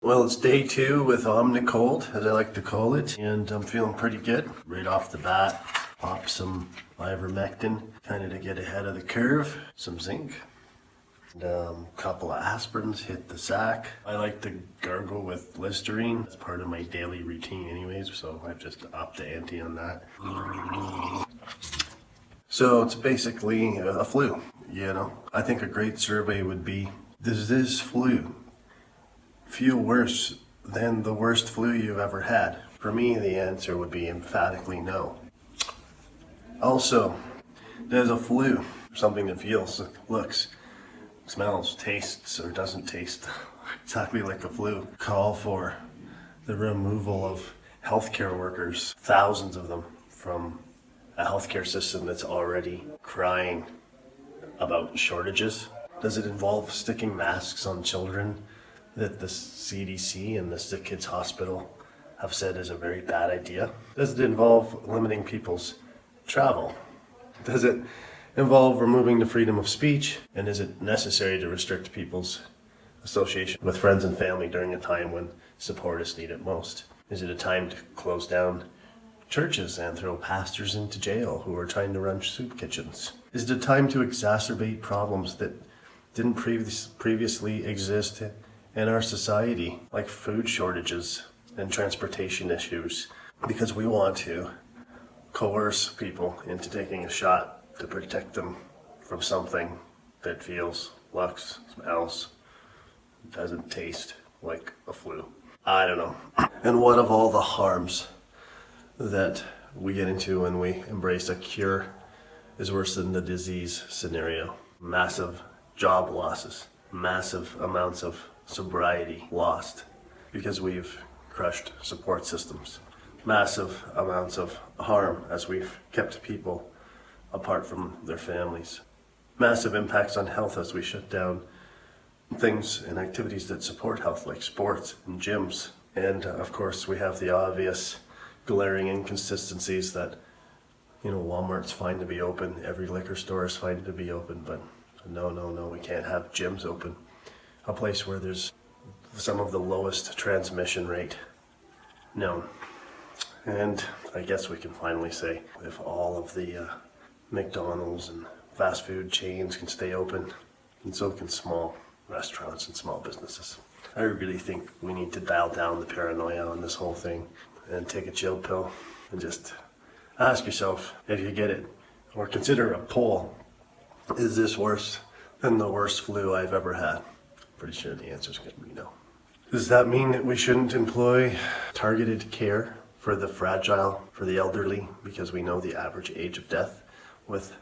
Well, it's day 2 with Omnicold, as I like to call it, and I'm feeling pretty good. Right off the bat, pop some ivermectin, kind of to get ahead of the curve, some zinc, and a couple of aspirins, hit the sack. I like to gargle with Listerine. It's part of my daily routine anyways, so I've just upped the ante on that. So it's basically a flu, I think a great survey would be, does this flu feel worse than the worst flu you've ever had? For me, the answer would be emphatically no. Also, does a flu, something that feels, looks, smells, tastes, or doesn't taste exactly like a flu, call for the removal of healthcare workers, thousands of them, from a healthcare system that's already crying about shortages? Does it involve sticking masks on children that the CDC and the Sick Kids Hospital have said is a very bad idea? Does it involve limiting people's travel? Does it involve removing the freedom of speech? And is it necessary to restrict people's association with friends and family during a time when support is needed most? Is it a time to close down churches and throw pastors into jail who are trying to run soup kitchens? Is it a time to exacerbate problems that didn't previously exist in our society, like food shortages and transportation issues, because we want to coerce people into taking a shot to protect them from something that feels, looks, smells, doesn't taste like a flu? I don't know. And what of all the harms that we get into when we embrace a cure is worse than the disease scenario? Massive job losses, massive amounts of sobriety lost because we've crushed support systems, massive amounts of harm as we've kept people apart from their families, massive impacts on health as we shut down things and activities that support health, like sports and gyms. And of course, we have the obvious glaring inconsistencies that, Walmart's fine to be open, every liquor store is fine to be open, but no, we can't have gyms open. A place where there's some of the lowest transmission rate known. And I guess we can finally say, if all of the McDonald's and fast food chains can stay open, and so can small restaurants and small businesses. I really think we need to dial down the paranoia on this whole thing and take a chill pill and just ask yourself if you get it, or consider a poll. Is this worse than the worst flu I've ever had? Pretty sure the answer is going to be no. Does that mean that we shouldn't employ targeted care for the fragile, for the elderly, because we know the average age of death with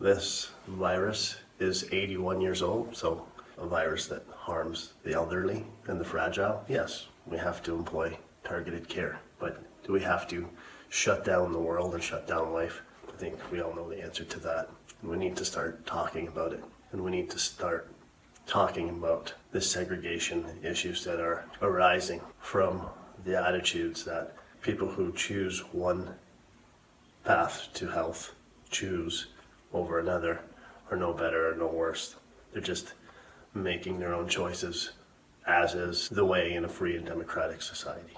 this virus is 81 years old, so a virus that harms the elderly and the fragile? Yes, we have to employ targeted care, but do we have to shut down the world and shut down life? I think we all know the answer to that. We need to start talking about it, and we need to start talking about the segregation issues that are arising from the attitudes that people who choose one path to health choose over another are no better or no worse. They're just making their own choices, as is the way in a free and democratic society.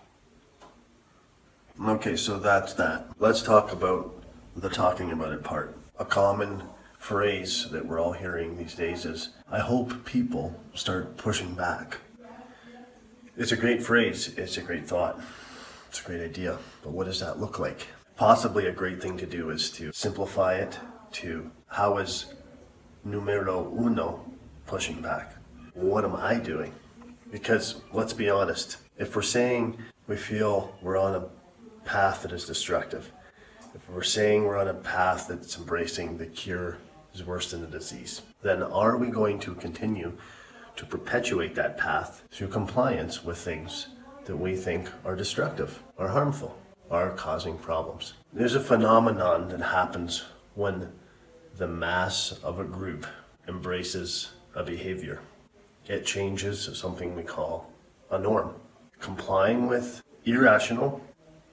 Okay, so that's that. Let's talk about the talking about it part. A common phrase that we're all hearing these days is, I hope people start pushing back. It's a great phrase, it's a great thought, it's a great idea, but what does that look like? Possibly a great thing to do is to simplify it to, how is numero uno pushing back? What am I doing? Because let's be honest, if we're saying we feel we're on a path that is destructive, if we're saying we're on a path that's embracing the cure is worse than the disease, then are we going to continue to perpetuate that path through compliance with things that we think are destructive, are harmful, are causing problems? There's a phenomenon that happens when the mass of a group embraces a behavior. It changes something we call a norm. Complying with irrational,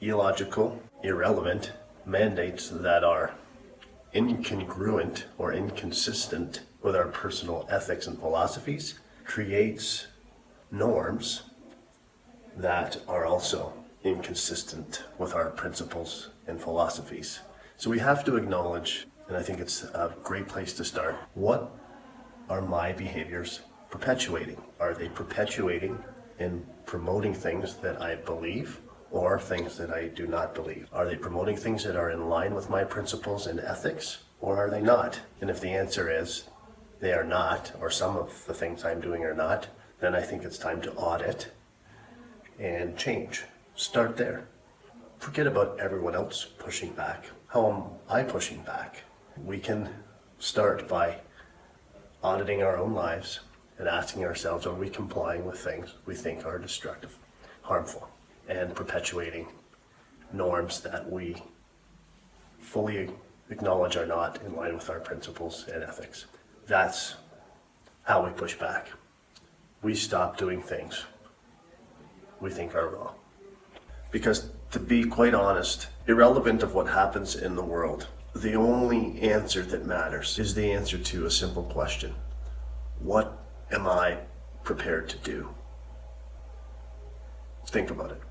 illogical, irrelevant mandates that are incongruent or inconsistent with our personal ethics and philosophies creates norms that are also inconsistent with our principles and philosophies. So we have to acknowledge, and I think it's a great place to start, what are my behaviors perpetuating? Are they perpetuating and promoting things that I believe or things that I do not believe? Are they promoting things that are in line with my principles and ethics, or are they not? And if the answer is they are not, or some of the things I'm doing are not, then I think it's time to audit and change. Start there. Forget about everyone else pushing back. How am I pushing back? We can start by auditing our own lives and asking ourselves, are we complying with things we think are destructive, harmful, and perpetuating norms that we fully acknowledge are not in line with our principles and ethics? That's how we push back. We stop doing things we think are wrong. Because to be quite honest, irrelevant of what happens in the world, the only answer that matters is the answer to a simple question. What am I prepared to do? Think about it.